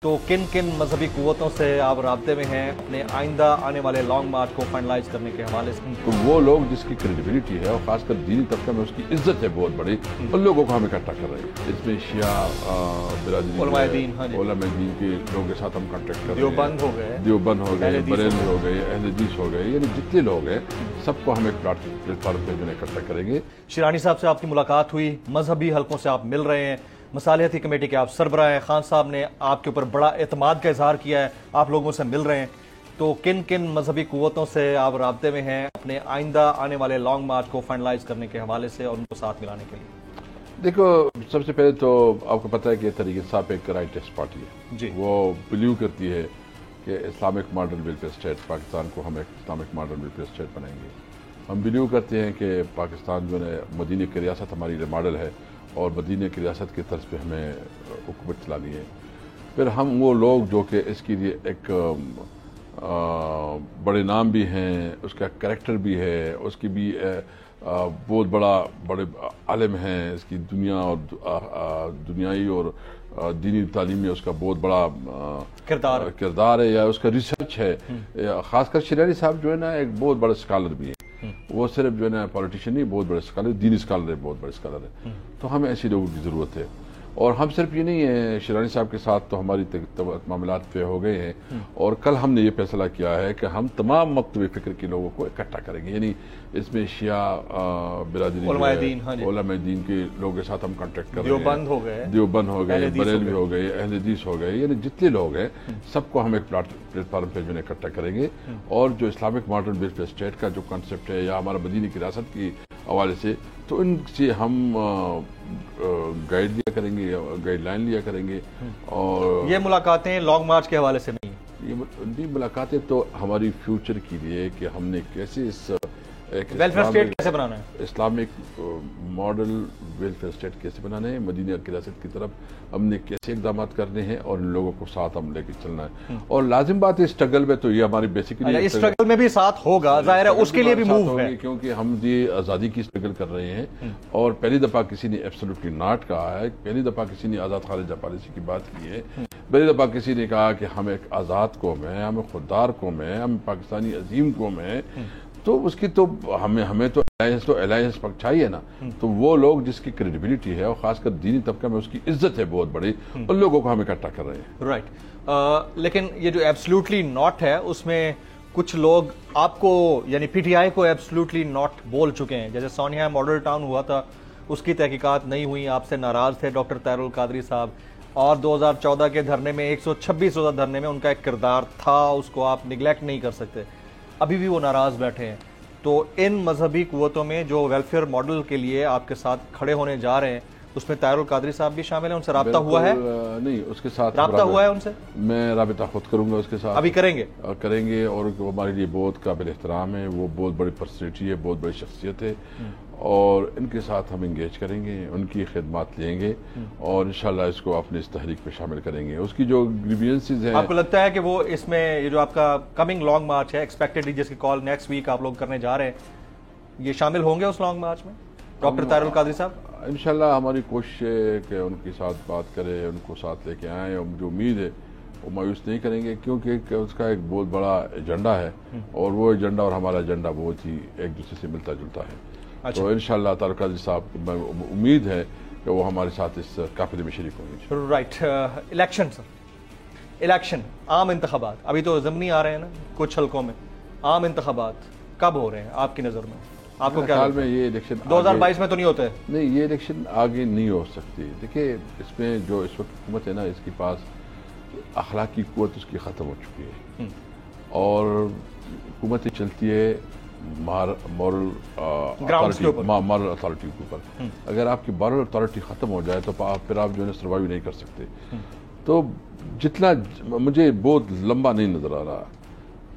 تو کن کن مذہبی قوتوں سے آپ رابطے میں ہیں اپنے آئندہ آنے والے لانگ مارچ کو فائنلائز کرنے کے حوالے سے؟ تو وہ لوگ جس کی کریڈیبلٹی ہے اور خاص کر دینی طبقہ میں اس کی عزت ہے بہت بڑی، ان لوگوں کو ہم اکٹھا کر رہے ہیں۔ اس میں شیعہ برادری علماء دین علماء دین کے لوگوں کے ساتھ ہم کانٹیکٹ کر رہے ہیں۔ دیوبند ہو گئے، بریلوی ہو گئے، اہل حدیث ہو گئے، یعنی جتنے لوگ ہیں سب کو ہم ایک پلیٹ فارم پہ اکٹھا کریں گے۔ شیرانی صاحب سے آپ کی ملاقات ہوئی، مذہبی حلقوں سے آپ مل رہے ہیں، مصالحتی کمیٹی کے آپ سربراہ ہیں، خان صاحب نے آپ کے اوپر بڑا اعتماد کا اظہار کیا ہے، آپ لوگوں سے مل رہے ہیں، تو کن کن مذہبی قوتوں سے آپ رابطے میں ہیں اپنے آئندہ آنے والے لانگ مارچ کو فائنلائز کرنے کے حوالے سے اور ان کو ساتھ ملانے کے لیے؟ دیکھو، سب سے پہلے تو آپ کو پتہ ہے کہ تحریک انصاف ایک رائٹسٹ پارٹی ہے جی، وہ بلیو کرتی ہے کہ Islamic modern welfare state, Pakistan کو ہم ایک اسلامک ماڈرن ویلفیئر اسٹیٹ بنائیں گے۔ ہم بلیو کرتے ہیں کہ پاکستان جو ہے مدینہ کی ریاست ہماری ماڈل ہے اور مدینہ کی ریاست کی طرز پہ ہمیں حکومت چلانی ہے۔ پھر ہم وہ لوگ جو کہ اس کے لیے ایک بڑے نام بھی ہیں، اس کا کریکٹر بھی ہے، اس کی بھی بہت بڑے عالم ہیں، اس کی دنیا اور دنیائی اور دینی تعلیم میں اس کا بہت بڑا کردار ہے یا اس کا ریسرچ ہے۔ خاص کر شیرانی صاحب جو ہے نا ایک بہت بڑا اسکالر بھی ہے، وہ صرف جو ہے نا پولیٹیشین نہیں، بہت بڑے اسکالر، دینی اسکالر ہے، بہت بڑے اسکالر ہے۔ تو ہمیں ایسے لوگوں کی ضرورت ہے، اور ہم صرف یہ نہیں ہے، شیرانی صاحب کے ساتھ تو ہماری معاملات طے ہو گئے ہیں، اور کل ہم نے یہ فیصلہ کیا ہے کہ ہم تمام مکتب فکر کے لوگوں کو اکٹھا کریں گے، یعنی اس میں شیعہ برادری علماء دین کے لوگوں کے ساتھ ہم کانٹیکٹ کر رہے ہیں، دیوبند ہو گئے، بریلوی ہو گئے، اہل حدیث ہو گئے، یعنی جتنے لوگ ہیں سب کو ہم ایک پلیٹ فارم پہ اکٹھا کریں گے، اور جو اسلامک ماڈرن ویلفیئر اسٹیٹ کا جو کانسیپٹ ہے یا ہمارا مدینہ کی ریاست کی حوالے سے، تو ان سے ہم گائیڈ لیا کریں گے، گائیڈ لائن لیا کریں گے۔ اور یہ ملاقاتیں لانگ مارچ کے حوالے سے نہیں، یہ ملاقاتیں تو ہماری فیوچر کے لیے کہ ہم نے کیسے اس ویلفیئر اسٹیٹ کیسے بنانا ہے، اسلامک ماڈل ویلفیئر اسٹیٹ کیسے بنانا ہے، مدینہ کی ریاست کی طرف ہم نے کیسے اقدامات کرنے ہیں، اور ان لوگوں کو ساتھ ہم لے کے چلنا ہے۔ اور لازم بات ہے اسٹرگل میں تو یہ ہماری بیسیکلی اس اسٹرگل میں بھی ساتھ ہوگا، ظاہر ہے اس کے لیے بھی موو ہے، کیونکہ ہم یہ آزادی کی اسٹرگل کر رہے ہیں، اور پہلی دفعہ کسی نے ایبسولوٹلی ناٹ کہا ہے، پہلی دفعہ کسی نے آزاد خارجہ پالیسی کی بات کی ہے، پہلی دفعہ کسی نے کہا کہ ہم ایک آزاد قوم ہے، ہم خوددار قوم ہے، ہم پاکستانی عظیم قوم ہے، تو اس کی تو ہمیں تو الائنس پر چاہیے نا۔ تو وہ لوگ جس کی کریڈیبلٹی ہے اور خاص کر دینی طبقہ میں اس کی عزت ہے بہت بڑی، ان لوگوں کو ہم اکٹھا کر رہے ہیں۔ رائٹ، لیکن یہ جو ایبسلیوٹلی ناٹ ہے اس میں کچھ لوگ آپ کو یعنی پی ٹی آئی کو ایبسلیوٹلی ناٹ بول چکے ہیں، جیسے سونیا ماڈل ٹاؤن ہوا تھا، اس کی تحقیقات نہیں ہوئی، آپ سے ناراض تھے ڈاکٹر طاہر القادری صاحب، اور 2014 کے دھرنے میں 126 روزہ دھرنے میں ان کا ایک کردار تھا، اس کو آپ نگلیکٹ نہیں کر سکتے، ابھی بھی وہ ناراض بیٹھے ہیں۔ تو ان مذہبی قوتوں میں جو ویلفیئر ماڈل کے لیے آپ کے ساتھ کھڑے ہونے جا رہے ہیں، اس میں طاہر القادری صاحب بھی شامل ہیں، ان سے رابطہ ہوا ہے؟ نہیں، اس کے ساتھ رابطہ ہوا ہے ان سے؟ میں رابطہ خود کروں گا اس کے ساتھ، ابھی کریں گے، اور ہمارے لیے بہت قابل احترام ہے، وہ بہت بڑی پرسنالٹی ہے، بہت بڑی شخصیت ہے، اور ان کے ساتھ ہم انگیج کریں گے، ان کی خدمات لیں گے، اور انشاءاللہ اس کو اپنے اس تحریک پہ شامل کریں گے۔ اس کی جو گریوینسز ہیں، آپ کو لگتا ہے کہ وہ اس میں یہ جو آپ کا کمنگ لانگ مارچ ہے ایکسپیکٹڈلی جس کی کال نیکسٹ ویک آپ لوگ کرنے جا رہے ہیں، یہ شامل ہوں گے اس لانگ مارچ میں ڈاکٹر طاہر القادری صاحب؟ انشاءاللہ ہماری کوشش ہے کہ ان کے ساتھ بات کریں، ان کو ساتھ لے کے آئیں، اور جو امید ہے وہ مایوس نہیں کریں گے، کیونکہ اس کا ایک بہت بڑا ایجنڈا ہے، اور وہ ایجنڈا اور ہمارا ایجنڈا بہت ہی ایک دوسرے سے ملتا جلتا ہے۔ تو انشاءاللہ طاہر القادری صاحب کو امید ہے کہ وہ ہمارے ساتھ اس قافلے میں شریک ہوں گے۔ رائٹ، الیکشن، عام انتخابات ابھی تو ضمنی آ رہے ہیں نا کچھ حلقوں میں، عام انتخابات کب ہو رہے ہیں آپ کی نظر میں؟ آپ کو کیا خیال میں یہ الیکشن 2022 میں تو نہیں ہوتے؟ نہیں، یہ الیکشن آگے نہیں ہو سکتی۔ دیکھیں، اس میں جو اس وقت حکومت ہے نا، اس کے پاس اخلاقی قوت اس کی ختم ہو چکی ہے، اور حکومت چلتی ہے مورل اتھارٹی کے اوپر۔ اگر آپ کی مورل اتھارٹی ختم ہو جائے تو پھر آپ جو ہے سروائیو نہیں کر سکتے۔ تو جتنا مجھے بہت لمبا نہیں نظر آ رہا،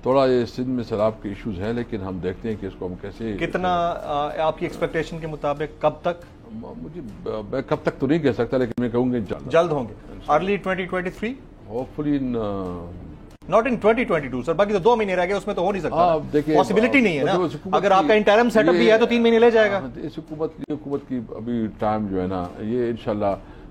تھوڑا یہ سندھ میں سیلاب کے ایشوز ہیں، لیکن ہم دیکھتے ہیں کہ اس کو ہم کیسے، کتنا آپ کی ایکسپیکٹیشن کے مطابق کب تک؟ میں کب تک تو نہیں کہہ سکتا، لیکن میں کہوں گا جلد ہوں گے، ارلی 2023، ہوپفلی ناٹ ان 2022 سر، باقی تو 2 مہینے رہ گئے، اس میں تو ہو نہیں سکتا، پاسبلٹی نہیں ہے نا، اگر آپ کا انٹرم سیٹ اپ بھی ہے تو 3 مہینے لے جائے گا۔ اس حکومت کی ابھی ٹائم جو ہے نا، یہ انشاءاللہ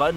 1